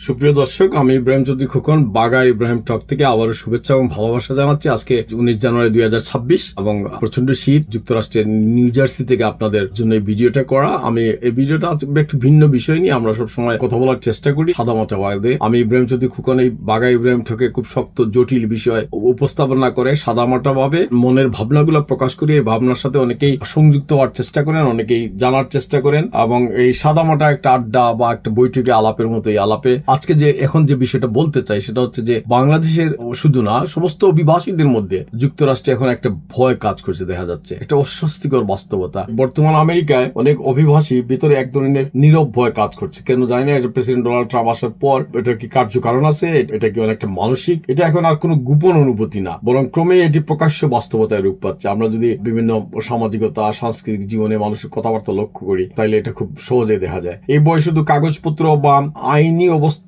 সুপ্রিয় দর্শক, আমি ইব্রাহিম চৌধুরী খোকন বাগা ইব্রাহিম টক থেকে আবারও শুভেচ্ছা এবং ভালোবাসা জানাচ্ছি। আজকে 19 জানুয়ারি 2026 এবং প্রচন্ড শীত। যুক্তরাষ্ট্রের নিউ জার্সি থেকে আপনাদের জন্য এই ভিডিওটা করা। আমি এই ভিডিওটা একটু ভিন্ন বিষয় নিয়ে আমরা সবসময় কথা বলার চেষ্টা করি সাদামাটা ওয়ার্ডে। আমি ইব্রাহিম চৌধুরী খোকন এই বাগা ইব্রাহিম টকে খুব শক্ত জটিল বিষয় উপস্থাপনা করে সাদামাটা ভাবে মনের ভাবনাগুলো প্রকাশ করি। এই ভাবনার সাথে অনেকেই সংযুক্ত হওয়ার চেষ্টা করেন, অনেকেই জানার চেষ্টা করেন এবং এই সাদামাটা একটা আড্ডা বা একটা বৈঠকে আলাপের মতো এই আলাপে আজকে এখন যে বিষয়টা বলতে চাই সেটা হচ্ছে যে বাংলাদেশের শুধু না সমস্ত অভিবাসীদের মধ্যে যুক্তরাষ্ট্রে এখন একটা ভয় কাজ করছে, দেখা যাচ্ছে একটা অস্বস্তিকর বাস্তবতা। বর্তমান আমেরিকায় অনেক অভিবাসী ভিতরে এক ধরনের নীরব ভয় কাজ করছে, কেন জানি না। প্রেসিডেন্ট ডোনাল্ড ট্রাম্প আসার পর এটার কি কার্যকারণ আছে, এটা কি অনেকটা মানসিক, এটা এখন আর কোনো গোপন অনুভূতি না, বরং ক্রমে এটি প্রকাশ্য বাস্তবতায় রূপ পাচ্ছে। আমরা যদি বিভিন্ন সামাজিকতা সাংস্কৃতিক জীবনে মানুষের কথাবার্তা লক্ষ্য করি তাইলে এটা খুব সহজে দেখা যায়। এই বই শুধু কাগজপত্র বা আইনি অবস্থা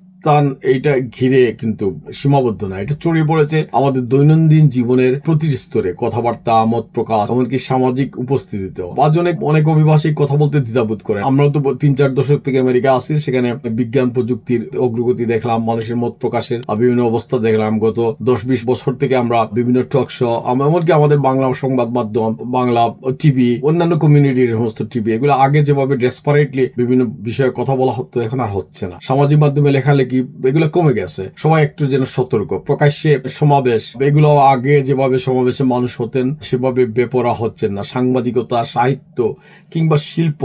এইটা ঘিরে কিন্তু সীমাবদ্ধ না, এটা ছড়িয়ে পড়েছে আমাদের দৈনন্দিন জীবনের প্রতিটি স্তরে, কথাবার্তা, মত প্রকাশ, এমনকি সামাজিক উপস্থিতিতেও। অনেক অভিবাসী কথা বলতে দ্বিধাবোধ করে। আমরা তো 3-4 দশক থেকে আমেরিকা আসি, সেখানে বিজ্ঞান প্রযুক্তির অগ্রগতি দেখলাম, মানুষের মত প্রকাশের বিভিন্ন অবস্থা দেখলাম। গত 10-20 বছর থেকে আমরা বিভিন্ন টক শো, এমনকি আমাদের বাংলা সংবাদ মাধ্যম, বাংলা টিভি, অন্যান্য কমিউনিটির সমস্ত টিভি, এগুলো আগে যেভাবে ডেসপারেটলি বিভিন্ন বিষয়ে কথা বলা হতো এখন আর হচ্ছে না। সামাজিক মাধ্যমে লেখালেখি এগুলো কমে গেছে, সবাই একটু যেন সতর্ক। প্রকাশ্যে সমাবেশ, এগুলো আগে যেভাবে সমাবেশে মানুষ হতেন সেভাবে বেপরা হচ্ছেন না। সাংবাদিকতা, সাহিত্য কিংবা শিল্প,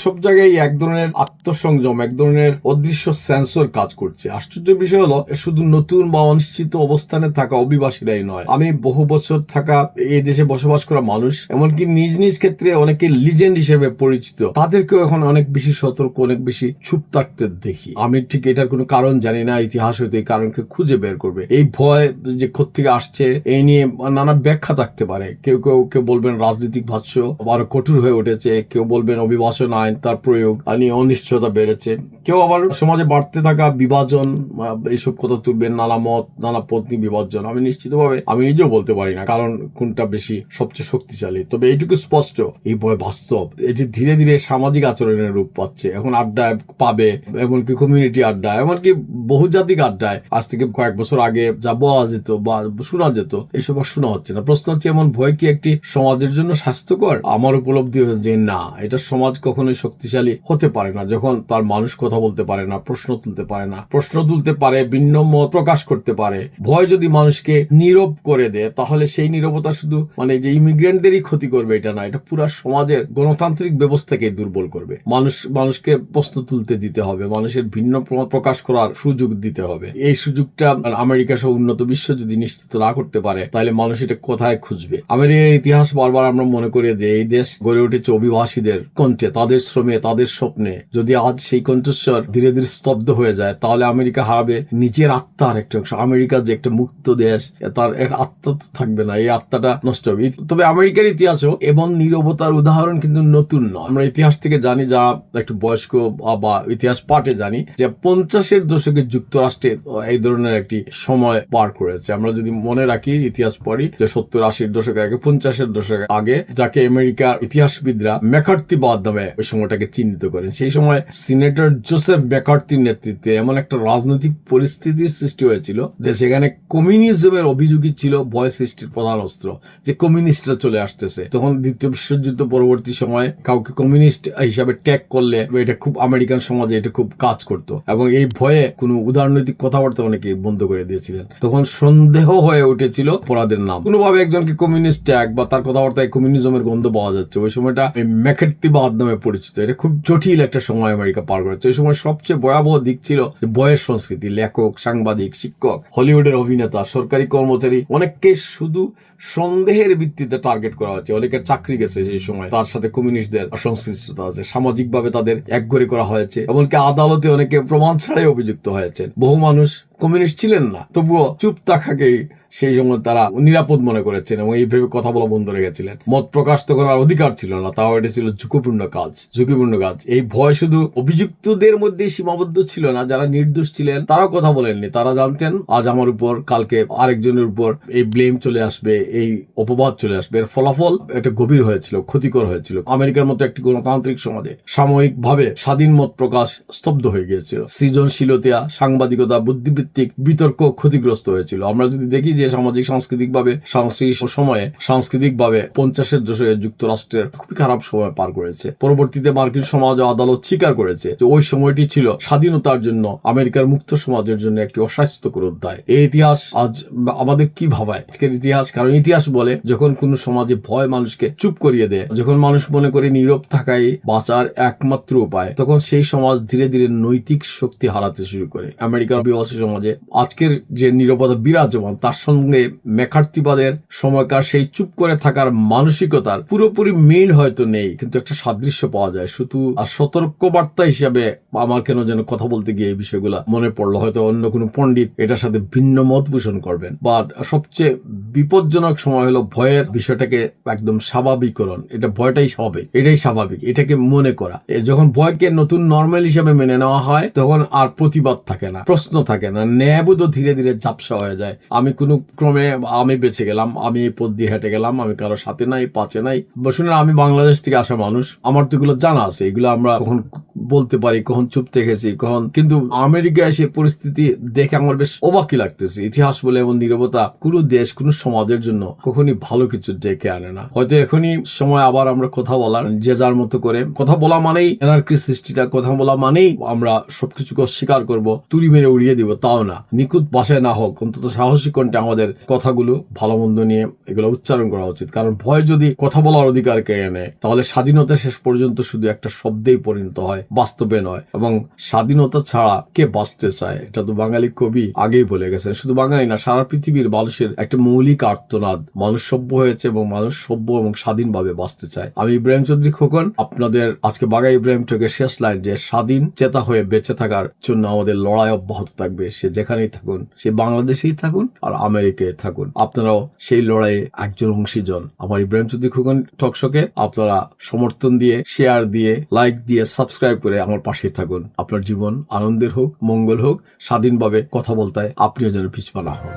সব জায়গায় এক ধরনের আত্মসংযম, এক ধরনের অদৃশ্য সেন্সর কাজ করছে। আশ্চর্য বিষয় হলো শুধু নতুন বা অনিশ্চিত অবস্থানে থাকা অভিবাসীরাই নয়, আমি বহু বছর থাকা এই দেশে বসবাস করা মানুষ, এমনকি নিজ নিজ ক্ষেত্রে অনেকে লিজেন্ড হিসেবে পরিচিত, তাদেরকেও এখন অনেক বেশি সতর্ক, অনেক বেশি চুপ থাকতে দেখি। আমি ঠিক এটার কোনো কারণ জানি না, ইতিহাস হয়তো এই কারণকে খুঁজে বের করবে। এই ভয় যে কোত্থেকে আসছে এই নিয়ে নানা ব্যাখ্যা থাকতে পারে। কেউ বলবেন রাজনৈতিক ভাষ্য আরো কঠোর হয়ে উঠেছে, কেউ বলবেন অভিবাসন আইন তার প্রয়োগ নিয়ে অনিশ্চয়তা বেড়েছে, কেউ আবার সমাজে বাড়তে থাকা বিভাজন, এইসব কথা তুলবেন, নানা মত নানা পত্নী বিভাজন। আমি নিশ্চিতভাবে আমি নিজেও বলতে পারি না কারণ কোনটা বেশি সবচেয়ে শক্তিশালী, তবে এইটুকু স্পষ্ট এই ভয় বাস্তব। এটি ধীরে ধীরে সামাজিক আচরণের রূপ পাচ্ছে। এখন আড্ডায় পাবে, এমনকি কমিউনিটি আড্ডা, এমনকি বহুজাতিক আড্ডায় আজ থেকে কয়েক বছর আগে যা বলা যেত বা শোনা যেত এইসব আর শোনা হচ্ছে না। প্রশ্ন হচ্ছে এমন ভয় কি একটি সমাজের জন্য স্বাস্থ্যকর? আমার উপলব্ধি হয়েছে যে না, এটা সমাজ কখনোই শক্তিশালী হতে পারে না যখন তার মানুষ কথা বলতে পারে না, প্রশ্ন তুলতে পারে, ভিন্ন মত প্রকাশ করতে পারে। ভয় যদি মানুষকে নীরব করে দেয় তাহলে সেই নীরবতা শুধু যে ইমিগ্রেন্টদেরই ক্ষতি করবে এটা না, এটা পুরো সমাজের গণতান্ত্রিক ব্যবস্থাকে দুর্বল করবে। মানুষকে প্রশ্ন তুলতে দিতে হবে, মানুষের ভিন্ন প্রকাশ করার সুযোগ দিতে হবে। এই সুযোগটা আমেরিকা সহ উন্নত বিশ্ব যদি নিশ্চিত না করতে পারে তাহলে মানুষ এটা কোথায় খুঁজবে? আমেরিকার ইতিহাস বারবার আমরা মনে করি যে এই দেশ গড়ে উঠেছে অভিবাসীদের কণ্ঠে, তাদের শ্রমে, তাদের স্বপ্নে। যদি আজ সেই কণ্ঠস্বর ধীরে ধীরে স্তব্ধ হয়ে যায় তাহলে আমেরিকা হারাবে নিজের আত্মার একটা অংশ। আমেরিকা যে একটা মুক্ত দেশ, তার আত্মা তো থাকবে না, এই আত্মাটা নষ্ট হবে। তবে আমেরিকার ইতিহাসও এবং নীরবতার উদাহরণ কিন্তু নতুন নয়। আমরা ইতিহাস থেকে জানি, যা একটু বয়স্ক বা ইতিহাস পাঠে জানি, যে 50-এর দশকে যুক্তরাষ্ট্রে এই ধরনের একটি সময় পার করেছে। আমরা যদি মনে রাখি, ইতিহাস পড়ি, যে 70-80-এর দশক আগে, 50-এর দশক আগে, যাকে আমেরিকার ইতিহাসবিদরা ম্যাকার্থিবাদ নামে ওই সময়টাকে চিহ্নিত করেন। সেই সময় সিনেটর জোসেফ ম্যাকার্থির নেতৃত্বে এমন একটা রাজনৈতিক পরিস্থিতির সৃষ্টি হয়েছিল যে সেখানে কমিউনিজমের অভিযোগই ছিল ভয় সৃষ্টির প্রধান অস্ত্র, যে কমিউনিস্টরা চলে আসতেছে। তখন দ্বিতীয় বিশ্বযুদ্ধ পরবর্তী সময়ে কাউকে কমিউনিস্ট হিসাবে ট্যাগ করলে এটা খুব আমেরিকান সমাজে এটা খুব কাজ করতো এবং এই ভয়ে কোনো উদারনৈতিক কথাবার্তা অনেকে বন্ধ করে দিয়েছিলেন। তখন সন্দেহ হয়ে উঠেছিল অপরাধের নাম। কোনোভাবে একজনকে কমিউনিস্ট ট্যাগ বা তার কথাবার্তায় কমিউনিজমের গন্ধ পাওয়া যাচ্ছে, ওই সময়টা ম্যাকার্থিবাদ নামে পরিচিত। এটা খুব জটিল একটা সময় আমেরিকা পার করেছে। ওই সময় সবচেয়ে ভয়াবহ দিক ছিল বয়ের সংস্কৃতি। লেখক, সাংবাদিক, শিক্ষক, হলিউডের অভিনেতা, সরকারি কর্মচারী, অনেককে শুধু সন্দেহের ভিত্তিতে টার্গেট করা হচ্ছে। অনেকের চাকরি গেছে সেই সময়, তার সাথে কমিউনিস্টদের সংশ্লিষ্টতা আছে। সামাজিকভাবে তাদের একঘরে করা হয়েছে, এমনকি আদালতে অনেকে প্রমাণ ছাড়াই অভিযুক্ত হয়েছেন। বহু মানুষ কমিউনিস্ট ছিলেন না, তবুও চুপ থাকাকেই সেই সময় তারা নিরাপদ মনে করেছেন এবং এইভাবে কথা বলা বন্ধ রেখেছিলেন। মত প্রকাশ তখন আর অধিকার ছিল না, তাও এটা ছিল ঝুঁকিপূর্ণ কাজ। এই ভয় শুধু অভিযুক্তদের মধ্যে সীমাবদ্ধ ছিল না, যারা নির্দোষ ছিলেন তারাও কথা বলেননি। তারা জানতেন আজ আমার উপর, কালকে আরেকজনের উপর এই ব্লেম চলে আসবে, এই অপবাদ চলে আসবে। এর ফলাফল একটা গভীর হয়েছিল, ক্ষতিকর হয়েছিল। আমেরিকার মতো একটি গণতান্ত্রিক সমাজে সাময়িকভাবে স্বাধীন মত প্রকাশ স্তব্ধ হয়ে গিয়েছিল। সৃজনশীলতা, সাংবাদিকতা, বুদ্ধিবৃত্তিক বিতর্ক ক্ষতিগ্রস্ত হয়েছিল। আমরা যদি দেখি যে সাংস্কৃতিকভাবে 50-এর দশকে যুক্তরাষ্ট্রের খুবই খারাপ সময় পার করেছে। পরবর্তীতে মার্কিন সমাজ ও আদালত স্বীকার করেছে যে ওই সময়টি ছিল স্বাধীনতার জন্য আমেরিকার মুক্ত সমাজের জন্য একটি অস্বাস্থ্যকর অধ্যায়। এই ইতিহাস আজ আমাদের কি ভাবায় আজকের ইতিহাস? কারণ ইতিহাস বলে যখন কোন সমাজে ভয় মানুষকে চুপ করিয়ে দেয়, যখন মানুষ মনে করে নীরব থাকাই বাঁচার একমাত্র উপায়, তখন সেই সমাজ ধীরে ধীরে নৈতিক শক্তি হারাতে শুরু করে। আমেরিকার অভিবাসী সমাজে আজকের যে নীরবতা বিরাজমান, তার সঙ্গে মেকার্থিবাদের সময়কার সেই চুপ করে থাকার মানসিকতার পুরোপুরি মিল হয়তো নেই, কিন্তু একটা সাদৃশ্য পাওয়া যায়। শুধু আর সতর্কবার্তা হিসাবে আমার কেন যেন কথা বলতে গিয়ে এই বিষয়গুলা মনে পড়লো। হয়তো অন্য কোনো পণ্ডিত এটার সাথে ভিন্ন মত পোষণ করবেন। বা সবচেয়ে বিপজ্জনক সময় হলো ভয়ের বিষয়টাকে একদম স্বাভাবিকরণ। এটা ভয়টাই স্বাভাবিক, এটাই স্বাভাবিক, এটাকে মনে করা। যখন ভয়কে নতুন নর্মাল হিসাবে মেনে নেওয়া হয়, তখন আর প্রতিবাদ থাকে না, প্রশ্ন থাকে না, ন্যায়বোধ ধীরে ধীরে ঝাপসা হয়ে যায়। আমি কোনো ক্রমে আমি বেঁচে গেলাম, আমি এই পথ দিয়ে হেঁটে গেলাম, আমি কারো সাথে নাই, পাচে নাই। শুনে আমি বাংলাদেশ থেকে আসা মানুষ, আমার তো এগুলো জানা আছে। এগুলো আমরা কখন বলতে পারি, কখন চুপ থেকেছি, কখন। কিন্তু আমেরিকা এসে পরিস্থিতি দেখে আমার বেশ অবাকই লাগতেছে। ইতিহাস বলে এমন নীরবতা কোনো দেশ, কোনো সমাজের জন্য কখনই ভালো কিছু ডেকে আনে না। হয়তো এখনই সময় আবার আমরা কথা বলার, যে যার মতো করে। কথা বলা মানেই এনার্কি সৃষ্টিটা, কথা বলা মানেই আমরা সবকিছুকে অস্বীকার করব, তুড়ি মেরে উড়িয়ে দিব, তাও না। নিখুঁত ভাষায় না হোক, অন্তত সাহসী কণ্ঠে আমাদের কথাগুলো ভালো মন্দ নিয়ে এগুলো উচ্চারণ করা উচিত। কারণ ভয় যদি কথা বলার অধিকার কেড়ে নেয়, তাহলে স্বাধীনতা শেষ পর্যন্ত শুধু একটা শব্দেই পরিণত হয়, বাস্তবে নয়। এবং স্বাধীনতা ছাড়া কে বাঁচতে চায়, এটা তো বাঙালি কবি আগেই বলে গেছেন। শুধু বাঙালি না, সারা পৃথিবীর মানুষের একটা মৌলিক আর্তনাদ। মানুষ সভ্য হয়েছে এবং মানুষ সভ্য এবং স্বাধীনভাবে বাঁচতে চায়। আমি ইব্রাহিম চৌধুরী খোকন, আপনাদের আজকে বাঘাই ইব্রাহিম টকের শেষ লাইন, যে স্বাধীন চেতা হয়ে বেঁচে থাকার জন্য আমাদের লড়াই অব্যাহত থাকবে। সে যেখানেই থাকুন, সে বাংলাদেশেই থাকুন আর আমেরিকায় থাকুন, আপনারাও সেই লড়াইয়ে একজন অংশীজন। আমার ইব্রাহিম চৌধুরী খোকন টকশোকে আপনারা সমর্থন দিয়ে, শেয়ার দিয়ে, লাইক দিয়ে, সাবস্ক্রাইব করে আমার পাশে থাকুন। আপনার জীবন আনন্দের হোক, মঙ্গল হোক, স্বাধীনভাবে কথা বলতে আপনিও যেন পিছপা না হন।